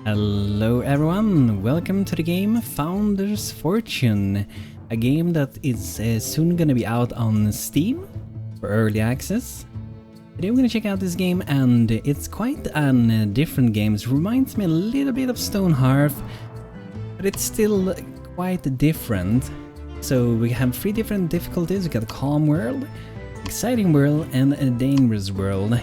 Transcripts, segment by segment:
Hello everyone, welcome to the game Founder's Fortune, a game that is soon gonna be out on Steam for early access. Today we're gonna check out this game, and it's quite a different game. It reminds me a little bit of Stonehearth, but it's still quite different. So we have 3 different difficulties. We got a calm world, exciting world, and a dangerous world.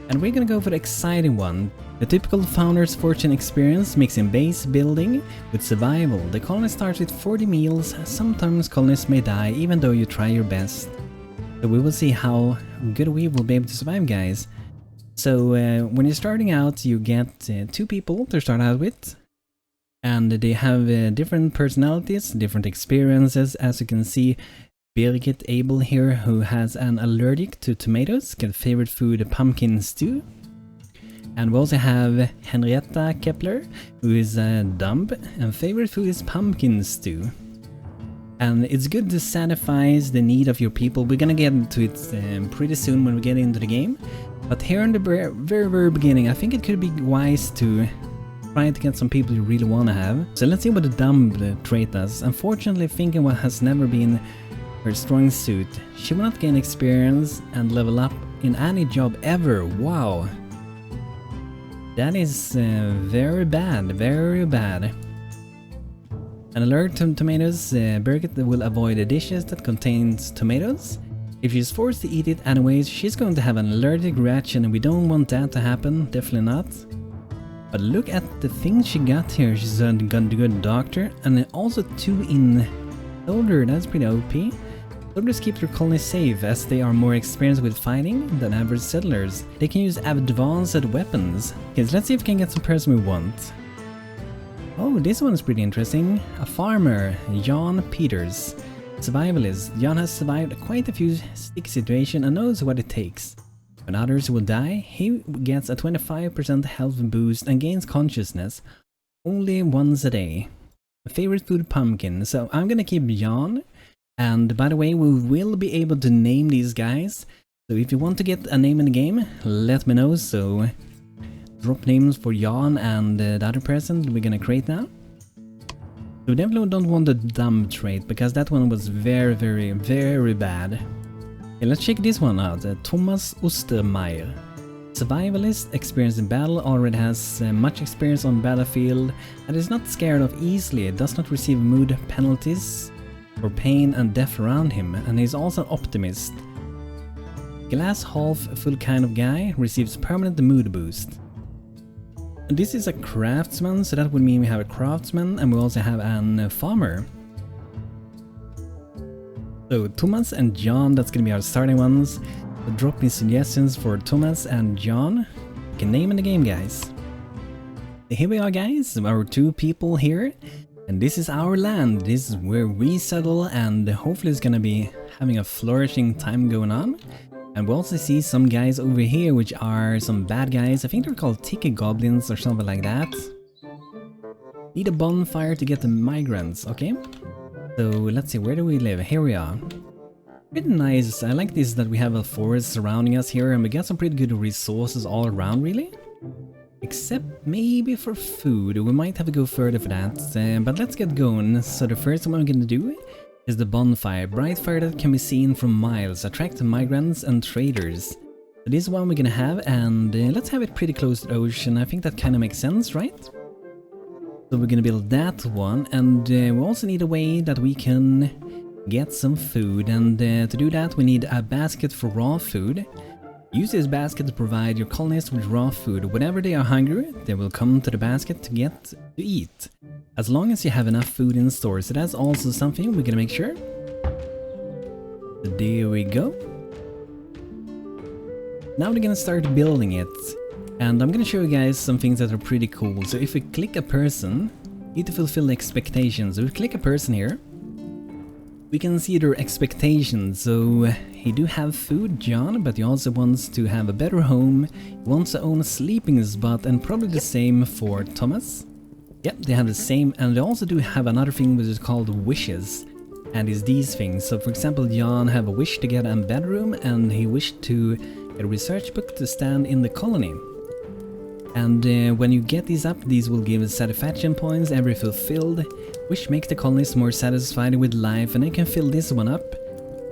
And we're gonna go for the exciting one. The typical Founder's Fortune experience, mixing base building with survival. The colony starts with 40 meals. Sometimes colonists may die even though you try your best. So we will see how good we will be able to survive, guys. So when you're starting out, you get 2 people to start out with. And they have different personalities, different experiences. As you can see, Birgit Abel here, who has an allergic to tomatoes, get favorite food pumpkin stew. And we also have Henrietta Kepler, who is dumb, and favorite food is pumpkin stew. And it's good to satisfy the need of your people. We're gonna get into it pretty soon when we get into the game. But here in the very beginning, I think it could be wise to try to get some people you really want to have. So let's see what the dumb trait does. Unfortunately, thinking what has never been her strong suit. She will not gain experience and level up in any job ever. Wow. That is very bad, very bad. An alert to tomatoes, Birgit will avoid the dishes that contains tomatoes. If she's forced to eat it anyways, she's going to have an allergic reaction, and we don't want that to happen, definitely not. But look at the things she got here. She's a good doctor, and also 2 in soldier, that's pretty OP. Soldiers keep their colony safe as they are more experienced with fighting than average settlers. They can use advanced weapons. Okay, so let's see if we can get some person we want. Oh, this one is pretty interesting. A farmer, Jan Peters. Survivalist. Jan has survived quite a few stick situations and knows what it takes. When others will die, he gets a 25% health boost and gains consciousness only once a day. Favorite food, pumpkin. So I'm gonna keep Jan. And by the way, we will be able to name these guys. So if you want to get a name in the game, let me know. So drop names for Jan and the other person we're gonna create now. So we definitely don't want the dumb trait, because that one was very bad. Okay, let's check this one out. Thomas Ostermeier. Survivalist, experienced in battle, already has much experience on battlefield, and is not scared of easily, does not receive mood penalties for pain and death around him, and he's also an optimist. Glass half full kind of guy, receives permanent mood boost. And this is a craftsman, so that would mean we have a craftsman, and we also have an farmer. So Thomas and John, that's gonna be our starting ones. So drop me suggestions for Thomas and John. You can name in the game, guys. Here we are, guys, our 2 people here. And this is our land. This is where we settle, and hopefully it's gonna be having a flourishing time going on. And we also see some guys over here, which are some bad guys. I think they're called ticket goblins or something like that. Need a bonfire to get the migrants, okay? So let's see, where do we live? Here we are. Pretty nice. I like this that we have a forest surrounding us here, and we got some pretty good resources all around, really. Except maybe for food, we might have to go further for that, but let's get going. So the first one I'm gonna do is the bonfire. Bright fire that can be seen from miles, attract migrants and traders. So this is one we're gonna have, and let's have it pretty close to the ocean. I think that kind of makes sense, right? So we're gonna build that one, and we also need a way that we can get some food, and to do that we need a basket for raw food. Use this basket to provide your colonists with raw food. Whenever they are hungry, they will come to the basket to get to eat. As long as you have enough food in store. So that's also something we're gonna make sure. So there we go. Now we're gonna start building it. And I'm gonna show you guys some things that are pretty cool. So if we click a person, we need to fulfill the expectations. So we click a person here. We can see their expectations. So he do have food, John, but he also wants to have a better home. He wants to own a sleeping spot, and probably the same for Thomas. Yep, they have the same, and they also do have another thing which is called wishes, and is these things. So for example, John have a wish to get a bedroom, and he wished to get a research book to stand in the colony. And when you get these up, these will give satisfaction points every fulfilled, which makes the colonists more satisfied with life, and I can fill this one up.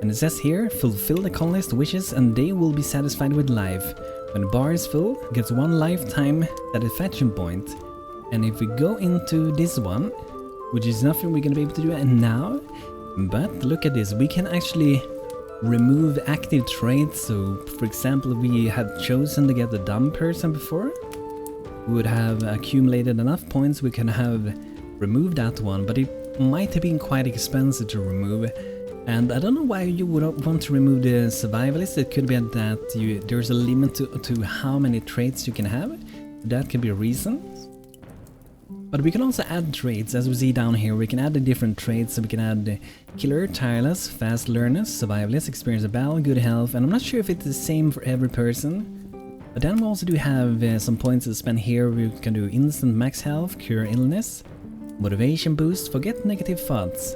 And it says here, fulfill the colonist wishes and they will be satisfied with life. When the bar is full, it gets 1 lifetime satisfaction point. And if we go into this one, which is nothing we're gonna be able to do now, but look at this, we can actually remove active traits. So for example, if we had chosen to get the dumb person before, we would have accumulated enough points we can have removed that one, but it might have been quite expensive to remove. And I don't know why you would want to remove the survivalist. It could be that there's a limit to how many traits you can have. That could be a reason. But we can also add traits, as we see down here. We can add the different traits. So we can add killer, tireless, fast learners, survivalist, experience of battle, good health. And I'm not sure if it's the same for every person. But then we also do have some points to spend here. We can do instant max health, cure illness, motivation boost, forget negative thoughts.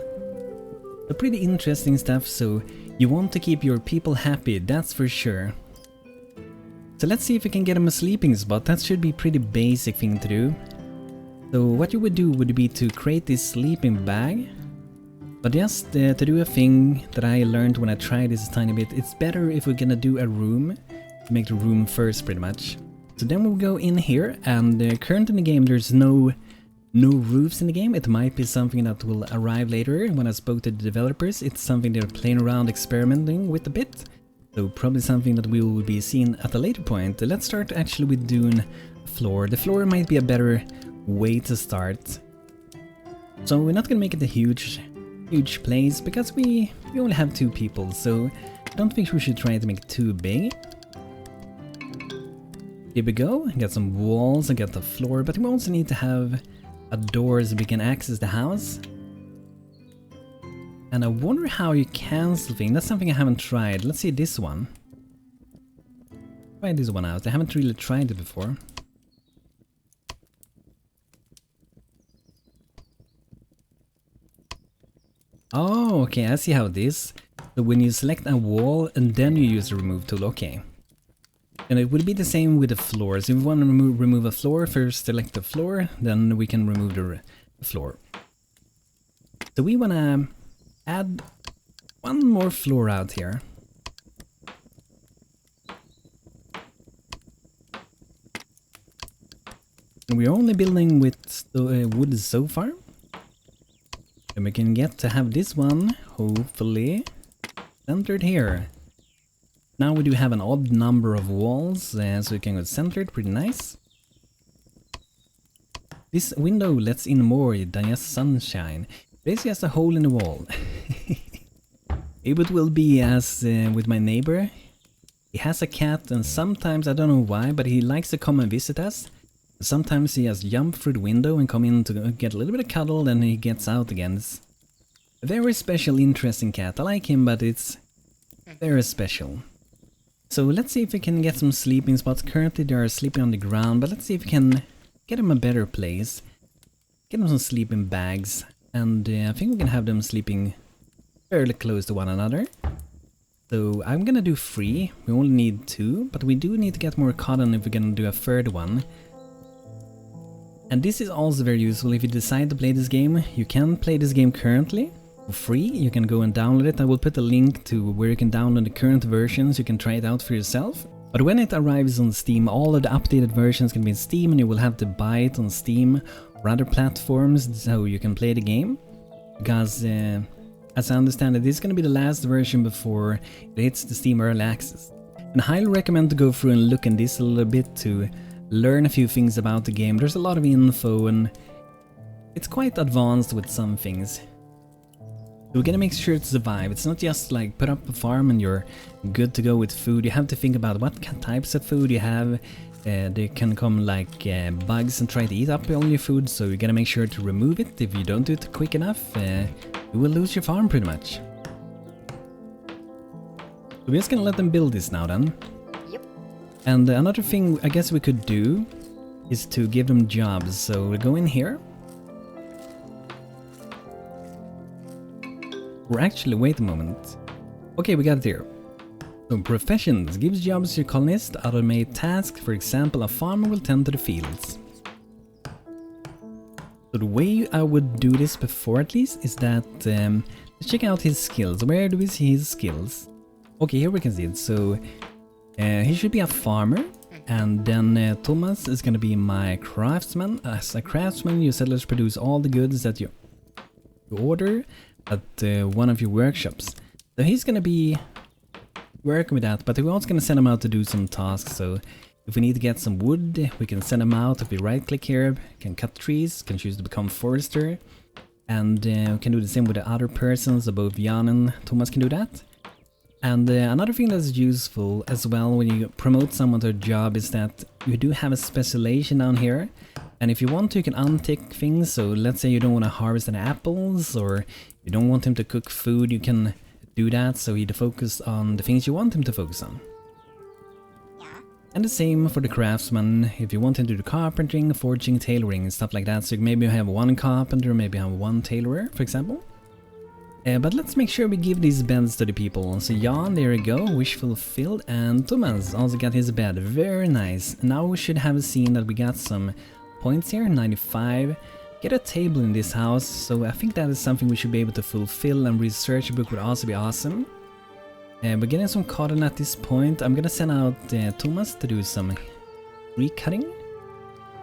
So pretty interesting stuff, so you want to keep your people happy, that's for sure. So let's see if we can get them a sleeping spot. That should be a pretty basic thing to do. So what you would do would be to create this sleeping bag. But just to do a thing that I learned when I tried this a tiny bit, it's better if we're gonna do a room, to make the room first pretty much. So then we'll go in here, and currently in the game there's no roofs in the game. It might be something that will arrive later. When I spoke to the developers, it's something they're playing around, experimenting with a bit. So probably something that we will be seeing at a later point. Let's start actually with doing a floor. The floor might be a better way to start. So we're not gonna make it a huge place because we only have 2 people. So I don't think we should try to make it too big. Here we go. Got some walls and got the floor, but we also need to have a door so we can access the house. And I wonder how you cancel things. That's something I haven't tried. Let's see this one. Try this one out. I haven't really tried it before. Oh, okay, I see how it is. So when you select a wall and then you use the remove tool, okay. And it would be the same with the floors. If we want to remove a floor, first select the floor, then we can remove the floor. So we want to add 1 more floor out here. And we're only building with wood so far. And we can get to have this one, hopefully, centered here. Now we do have an odd number of walls, so we can go centered, pretty nice. This window lets in more than just sunshine. There's just a hole in the wall. Maybe it will be as with my neighbor. He has a cat and sometimes, I don't know why, but he likes to come and visit us. Sometimes he just jump through the window and come in to get a little bit of cuddle, then he gets out again. It's a very special, interesting cat. I like him, but it's very special. So let's see if we can get some sleeping spots. Currently they are sleeping on the ground, but let's see if we can get them a better place. Get them some sleeping bags, and I think we can have them sleeping fairly close to one another. So I'm gonna do 3, we only need 2, but we do need to get more cotton if we're gonna do a 3rd one. And this is also very useful if you decide to play this game. You can play this game currently for free. You can go and download it. I will put a link to where you can download the current versions. You can try it out for yourself. But when it arrives on Steam, all of the updated versions can be in Steam, and you will have to buy it on Steam or other platforms so you can play the game. Because as I understand it, this is going to be the last version before it hits the Steam Early Access. And I highly recommend to go through and look in this a little bit to learn a few things about the game. There's a lot of info and it's quite advanced with some things. So we're gonna make sure to survive. It's not just like put up a farm and you're good to go with food. You have to think about what types of food you have. They can come like bugs and try to eat up all your food, so you gotta make sure to remove it. If you don't do it quick enough, you will lose your farm pretty much. So we're just gonna let them build this now then. Yep. And another thing I guess we could do is to give them jobs. So we'll go in here. Or actually, wait a moment. Okay, we got it here. So professions gives jobs to your colonist, automate tasks. For example, a farmer will tend to the fields. So the way I would do this before at least is that let's check out his skills. Where do we see his skills? Okay, here we can see it. So he should be a farmer, and then Thomas is gonna be my craftsman. As a craftsman, your settlers produce all the goods that you order at one of your workshops. So he's gonna be working with that, but we're also gonna send him out to do some tasks. So if we need to get some wood, we can send him out. If we right click here, can cut trees, can choose to become forester, and we can do the same with the other persons. So both Jan and Thomas can do that. And another thing that's useful as well when you promote someone to a job is that you do have a specialization down here. And if you want to, you can untick things. So let's say you don't want to harvest any apples, or you don't want him to cook food, you can do that, so he'd focus on the things you want him to focus on. And the same for the craftsman, if you want him to do carpentering, forging, tailoring and stuff like that. So maybe you have one carpenter, maybe you have one tailorer, for example. But let's make sure we give these beds to the people. So Jan, there we go, wish fulfilled, and Thomas also got his bed, very nice. Now we should have seen that we got some points here, 95. Get a table in this house, so I think that is something we should be able to fulfill, and research book would also be awesome. We're getting some cotton at this point. I'm gonna send out Thomas to do some tree cutting.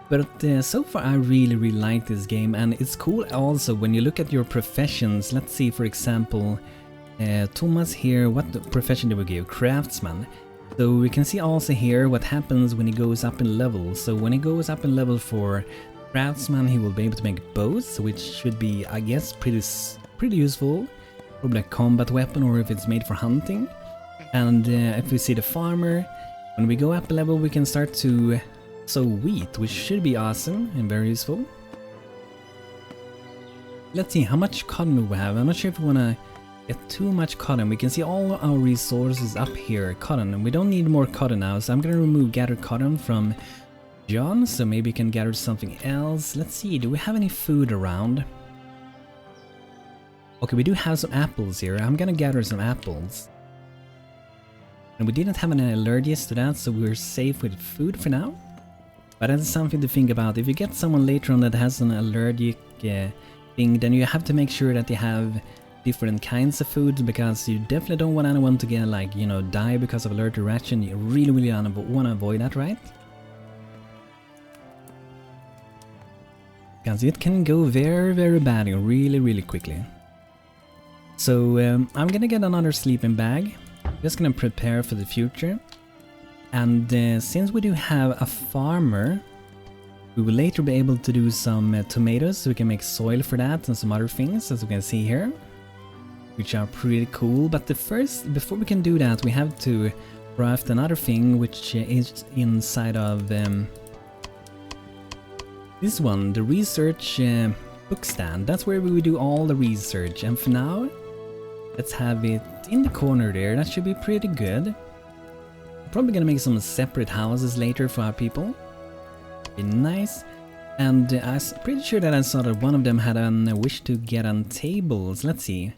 But so far I really like this game, and it's cool also when you look at your professions. Let's see, for example, Thomas here, what profession did we give? Craftsman. So we can see also here what happens when he goes up in level. So when he goes up in level for craftsman, he will be able to make bows, which should be, I guess, pretty useful. Probably a combat weapon, or if it's made for hunting. And if we see the farmer, when we go up a level we can start to sow wheat, which should be awesome and very useful. Let's see, how much cotton do we have? I'm not sure if we want to get too much cotton. We can see all our resources up here. Cotton, and we don't need more cotton now, so I'm gonna remove gathered cotton from John, so maybe we can gather something else. Let's see, do we have any food around? Okay, we do have some apples here. I'm gonna gather some apples. And we didn't have any allergies to that, so we're safe with food for now. But that's something to think about. If you get someone later on that has an allergic thing, then you have to make sure that they have different kinds of food, because you definitely don't want anyone to get, like, you know, die because of allergic reaction. You really want to avoid that, right? Because it can go very bad really quickly. So I'm gonna get another sleeping bag. Just gonna prepare for the future. And since we do have a farmer, we will later be able to do some tomatoes, so we can make soil for that and some other things, as we can see here, which are pretty cool. But before we can do that, we have to craft another thing, which is inside of this one, the research book stand. That's where we will do all the research. And for now, let's have it in the corner there. That should be pretty good. Probably gonna make some separate houses later for our people. Be nice. And I'm pretty sure that I saw that one of them had a wish to get on tables. Let's see.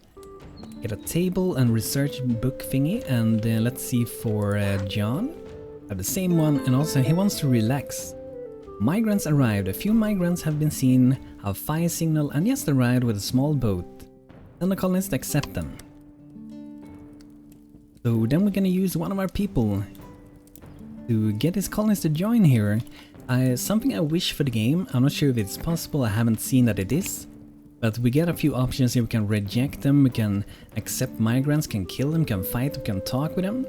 Get a table and research book thingy. And let's see for John. Have the same one, and also he wants to relax. Migrants arrived. A few migrants have been seen, have fire signal, and just arrived with a small boat. Then the colonists accept them. So then we're gonna use one of our people to get his colonists to join here. Something I wish for the game, I'm not sure if it's possible, I haven't seen that it is. But we get a few options here. We can reject them, we can accept migrants, can kill them, can fight, we can talk with them.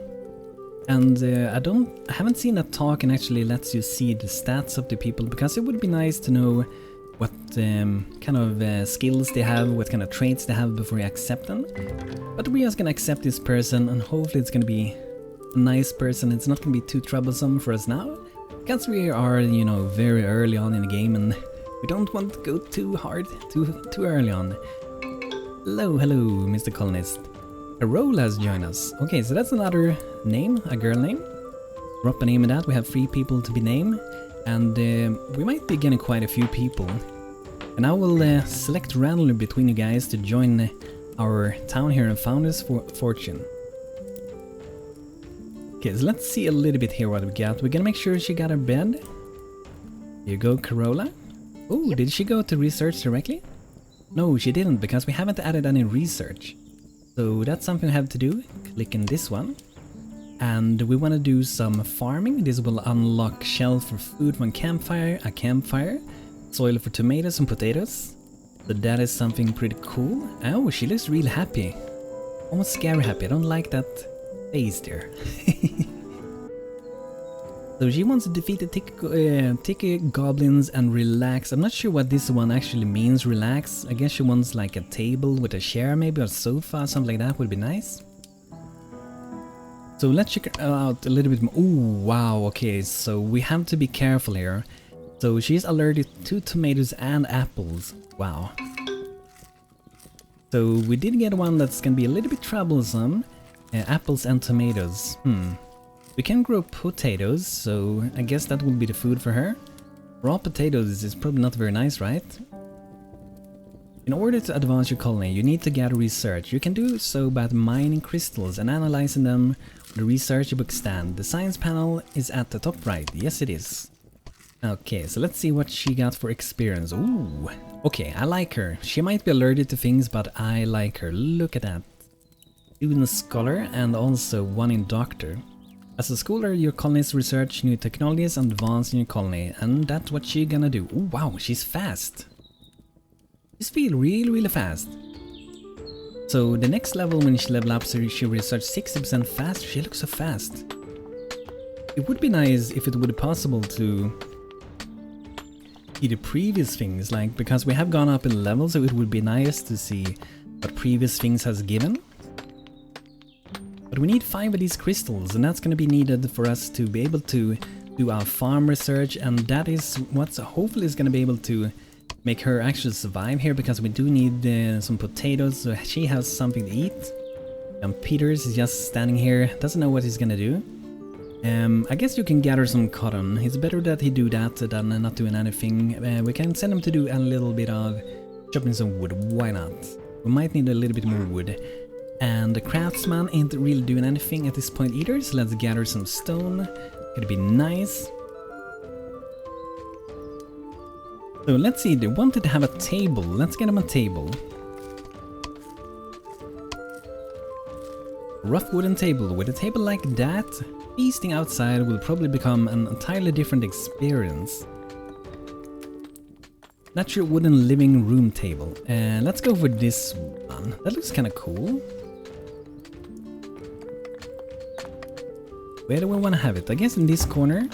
And I haven't seen that talk and actually lets you see the stats of the people, because it would be nice to know what kind of skills they have, what kind of traits they have before you accept them. But we're just gonna accept this person, and hopefully it's gonna be a nice person. It's not gonna be too troublesome for us now, because we are, you know, very early on in the game, and we don't want to go too hard, too early on. Hello, Mr. Colonist. A role has joined us. Okay, so that's another name, a girl name. Drop a name in that. We have 3 people to be named, and we might be getting quite a few people. And I will select randomly between you guys to join our town here in Founders Fortune. Okay, so let's see a little bit here what we got. We're gonna make sure she got her bed. Here you go, Corolla. Oh, yep. Did she go to research directly? No, she didn't, because we haven't added any research. So that's something we have to do. Click in this one. And we want to do some farming. This will unlock shelf for food from a campfire, soil for tomatoes and potatoes. So that is something pretty cool. Oh, she looks real happy. Almost scary happy. I don't like that face there. So she wants to defeat the ticky goblins and relax. I'm not sure what this one actually means, relax. I guess she wants like a table with a chair maybe, or a sofa, something like that would be nice. So let's check her out a little bit more. Ooh, wow, okay, so we have to be careful here. So she's allergic to tomatoes and apples. Wow. So we did get one that's gonna be a little bit troublesome. Apples and tomatoes. We can grow potatoes, so I guess that will be the food for her. Raw potatoes is probably not very nice, right? In order to advance your colony, you need to gather research. You can do so by mining crystals and analyzing them on the research book stand. The science panel is at the top right. Yes, it is. Okay, so let's see what she got for experience. Ooh, okay, I like her. She might be allergic to things, but I like her. Look at that. Student scholar and also one in doctor. As a scholar, your colonists research new technologies and advance in your colony, and that's what she's gonna do. Oh wow, she's fast. She's feel really fast. So the next level when she level up, so she research 60% faster. She looks so fast. It would be nice if it would be possible to see the previous things, like, because we have gone up in level, so it would be nice to see what previous things has given. But we need 5 of these crystals, and that's going to be needed for us to be able to do our farm research, and that is what's hopefully is going to be able to make her actually survive here, because we do need some potatoes, so she has something to eat. And Peters is just standing here, doesn't know what he's going to do. I guess you can gather some cotton. It's better that he do that than not doing anything. We can send him to do a little bit of chopping some wood, why not? We might need a little bit more wood. And the craftsman ain't really doing anything at this point either, so let's gather some stone. It'd be nice. So let's see, they wanted to have a table. Let's get them a table. Rough wooden table. With a table like that, feasting outside will probably become an entirely different experience. Natural wooden living room table. Let's go for this one. That looks kind of cool. Where do we want to have it? I guess in this corner.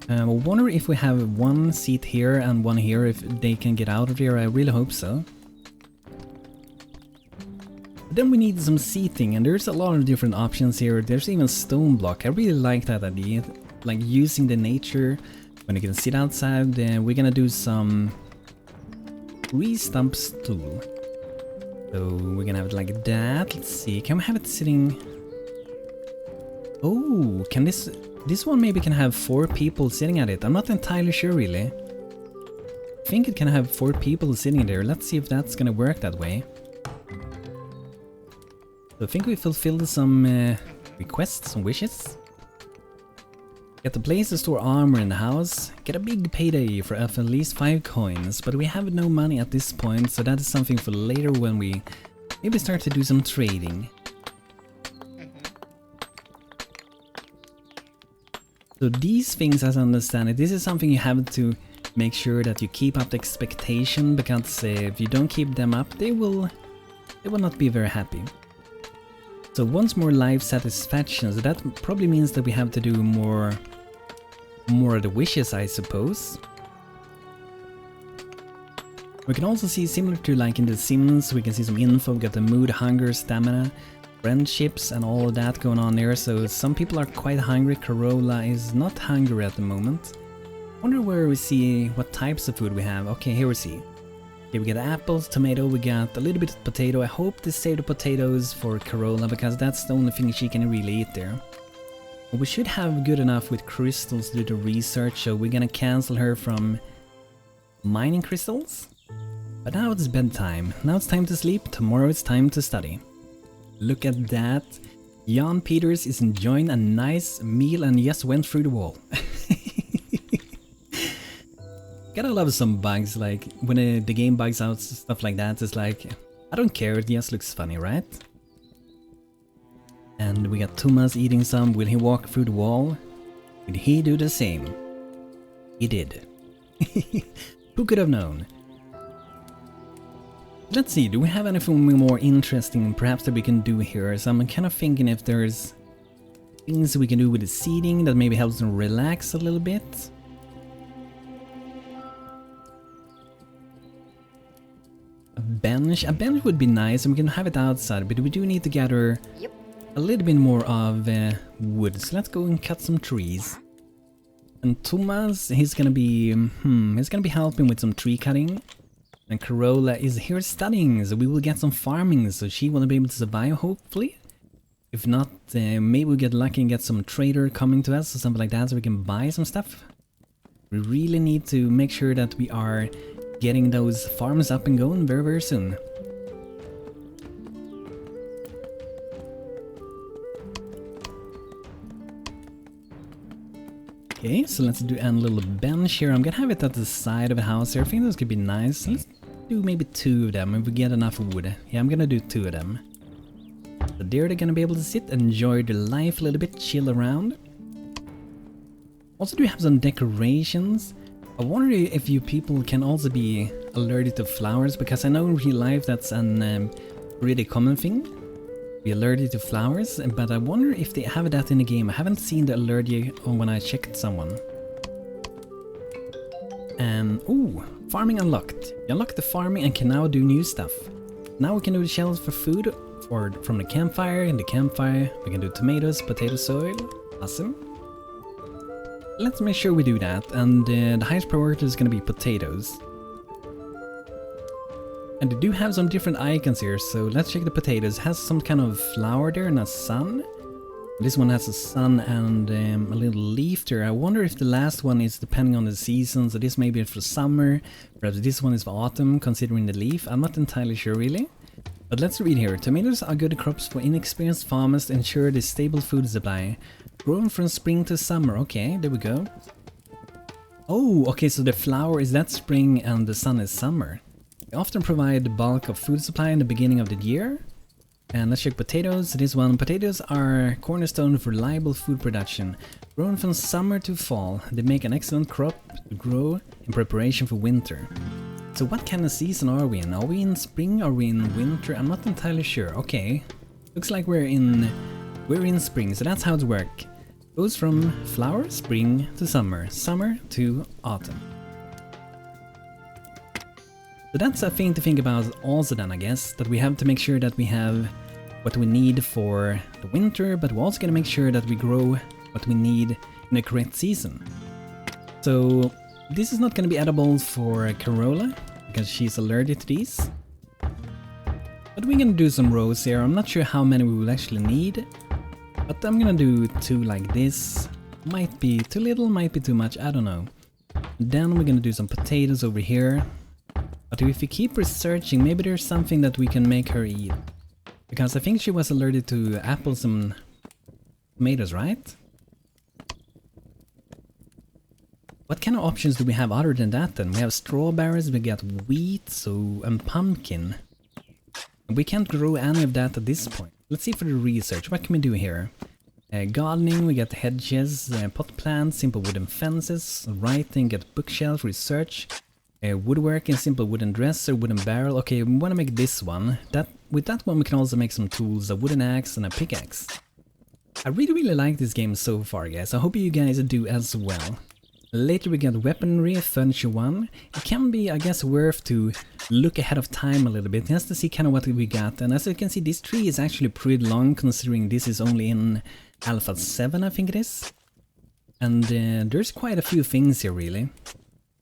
I wonder if we have one seat here and one here, if they can get out of here. I really hope so. But then we need some seating, and there's a lot of different options here. There's even stone block. I really like that idea, like using the nature when you can sit outside. We're gonna do some tree stump stool. So we're gonna have it like that. Let's see, can we have it sitting? Oh, can this one maybe can have 4 people sitting at it? I'm not entirely sure really. I think it can have 4 people sitting there. Let's see if that's gonna work that way. So I think we fulfilled some requests, some wishes. Get a place to store armor in the house. Get a big payday for at least 5 coins. But we have no money at this point, so that is something for later when we maybe start to do some trading. So these things, as I understand it, this is something you have to make sure that you keep up the expectation, because if you don't keep them up, they will not be very happy. So once more life satisfaction, so that probably means that we have to do more of the wishes, I suppose. We can also see, similar to like in the Sims, we can see some info. We got the mood, hunger, stamina, friendships and all of that going on there. So some people are quite hungry. Corolla is not hungry at the moment. Wonder where we see what types of food we have. Okay, here we see. Okay, we got apples, tomato, we got a little bit of potato. I hope they save the potatoes for Corolla, because that's the only thing she can really eat there. But we should have good enough with crystals to do the research, so we're gonna cancel her from mining crystals. But now it's bedtime. Now it's time to sleep. Tomorrow it's time to study. Look at that. Jan Peters is enjoying a nice meal and just went through the wall. Gotta love some bugs, like when the game bugs out, stuff like that. It's like, I don't care, it just looks funny, right? And we got Thomas eating some. Will he walk through the wall? Will he do the same? He did. Who could have known? Let's see, do we have anything more interesting perhaps that we can do here? So I'm kind of thinking if there's things we can do with the seating that maybe helps them relax a little bit. A bench would be nice, and we can have it outside, but we do need to gather a little bit more of wood. So let's go and cut some trees. And Thomas, he's gonna be helping with some tree cutting. And Carola is here studying, so we will get some farming, so she will be able to survive, hopefully. If not, maybe we'll get lucky and get some trader coming to us or something like that, so we can buy some stuff. We really need to make sure that we are getting those farms up and going very, very soon. Okay, so let's do a little bench here. I'm gonna have it at the side of the house here. I think this could be nice. Let's do maybe 2 of them if we get enough wood. Yeah, I'm gonna do 2 of them. So there they're gonna be able to sit, enjoy their life a little bit, chill around. Also, do we have some decorations? I wonder if you people can also be allergic to flowers, because I know in real life that's an really common thing. Be allergic to flowers, but I wonder if they have that in the game. I haven't seen the allergy when I checked someone. Ooh, farming unlocked. You unlocked the farming and can now do new stuff. Now we can do the shells for food from the campfire. In the campfire we can do tomatoes, potato soil. Awesome. Let's make sure we do that, and the highest priority is going to be potatoes. And they do have some different icons here, so let's check the potatoes. It has some kind of flower there and a sun. This one has a sun and a little leaf there. I wonder if the last one is depending on the season, so this may be for summer, perhaps this one is for autumn, considering the leaf. I'm not entirely sure really. But let's read here. Tomatoes are good crops for inexperienced farmers to ensure the stable food supply. Grown from spring to summer. Okay, there we go. Oh, okay, so the flower is that spring and the sun is summer. They often provide the bulk of food supply in the beginning of the year. And let's check potatoes. This one, potatoes are cornerstone of reliable food production. Grown from summer to fall, they make an excellent crop to grow in preparation for winter. So what kind of season are we in? Are we in spring? Are we in winter? I'm not entirely sure. Okay, looks like we're in spring, so that's how it works. Goes from flower, spring to summer, summer to autumn. So that's a thing to think about also then, I guess, that we have to make sure that we have what we need for the winter, but we're also going to make sure that we grow what we need in the correct season. So this is not going to be edible for Carola, because she's allergic to these. But we're going to do some rows here. I'm not sure how many we will actually need, but I'm going to do 2 like this. Might be too little, might be too much, I don't know. Then we're going to do some potatoes over here. But if we keep researching, maybe there's something that we can make her eat. Because I think she was allergic to apples and tomatoes, right? What kind of options do we have other than that then? We have strawberries, we got wheat, and pumpkin. And we can't grow any of that at this point. Let's see for the research, what can we do here? Gardening, we got hedges, pot plants, simple wooden fences, writing, get bookshelf, research. Woodworking, simple wooden dresser, wooden barrel. Okay, we want to make this one. With that one we can also make some tools, a wooden axe and a pickaxe. I really like this game so far, guys. I hope you guys do as well. Later we got weaponry, furniture 1. It can be, I guess, worth to look ahead of time a little bit, just to see kind of what we got. And as you can see, this tree is actually pretty long, considering this is only in Alpha 7, I think it is. And there's quite a few things here, really.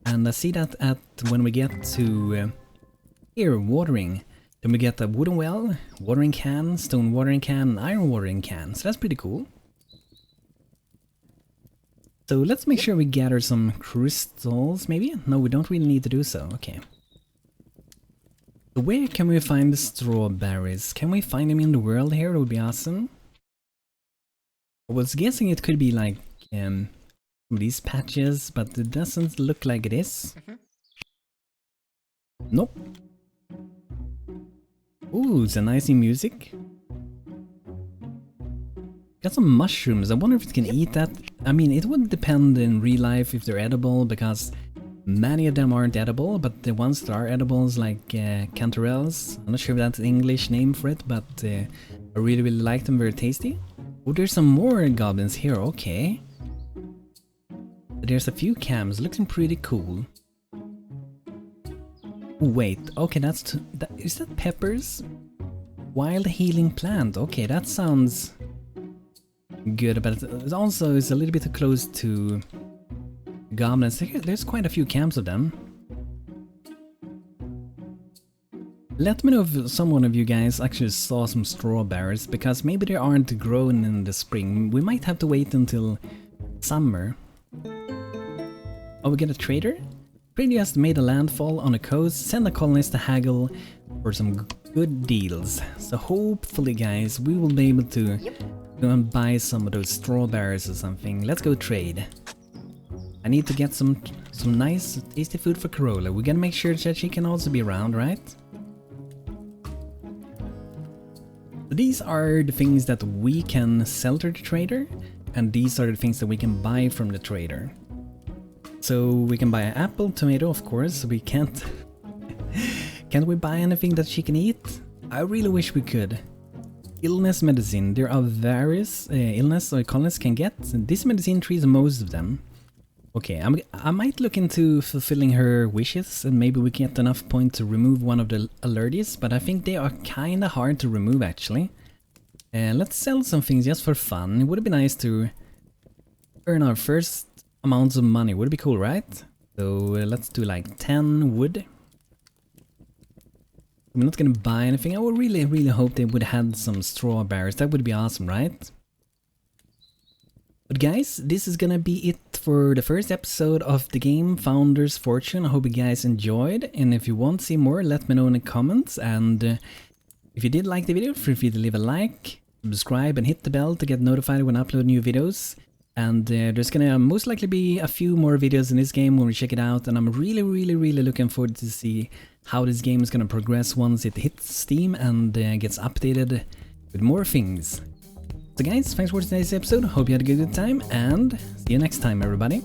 And I see that when we get to here, watering, then we get a wooden well, watering can, stone watering can, iron watering can. So that's pretty cool. So let's make sure we gather some crystals, maybe? No, we don't really need to do so. Okay. So where can we find the strawberries? Can we find them in the world here? It would be awesome. I was guessing it could be like these patches, but it doesn't look like it is. Nope. Ooh, it's a nice new music. Got some mushrooms. I wonder if it can eat that. I mean, it would depend in real life if they're edible, because many of them aren't edible, but the ones that are edibles, like cantarelles, I'm not sure if that's the English name for it, but I really like them, very tasty. Oh, there's some more goblins here, okay. There's a few cams, looking pretty cool. Oh, wait, okay, is that peppers? Wild healing plant, okay, that sounds good, but it also is a little bit too close to goblins. There's quite a few camps of them. Let me know if someone of you guys actually saw some strawberries, because maybe they aren't grown in the spring. We might have to wait until summer. Oh, we get a trader? Trader just made a landfall on the coast, send a colonist to haggle for some good deals. So hopefully, guys, we will be able to go and buy some of those strawberries or something. Let's go trade. I need to get some nice tasty food for Corolla. We gotta make sure that she can also be around, right? So these are the things that we can sell to the trader, and these are the things that we can buy from the trader. So we can buy an apple, tomato, of course. We can't... Can't we buy anything that she can eat? I really wish we could. Illness medicine. There are various illness or colonists can get. This medicine treats most of them. Okay, I might look into fulfilling her wishes, and maybe we get enough points to remove one of the allergies, but I think they are kinda hard to remove, actually. Let's sell some things just for fun. It would be nice to earn our first amounts of money. Would be cool, right? So let's do like 10 wood. I'm not gonna buy anything. I would really hope they would have some strawberries. That would be awesome, right? But guys, this is gonna be it for the first episode of the game Founder's Fortune. I hope you guys enjoyed, and if you want to see more, let me know in the comments. And if you did like the video, feel free to leave a like, subscribe, and hit the bell to get notified when I upload new videos. And there's gonna most likely be a few more videos in this game when we check it out, and I'm really looking forward to see how this game is gonna progress once it hits Steam and gets updated with more things. So guys, thanks for today's episode, hope you had a good time, and see you next time, everybody.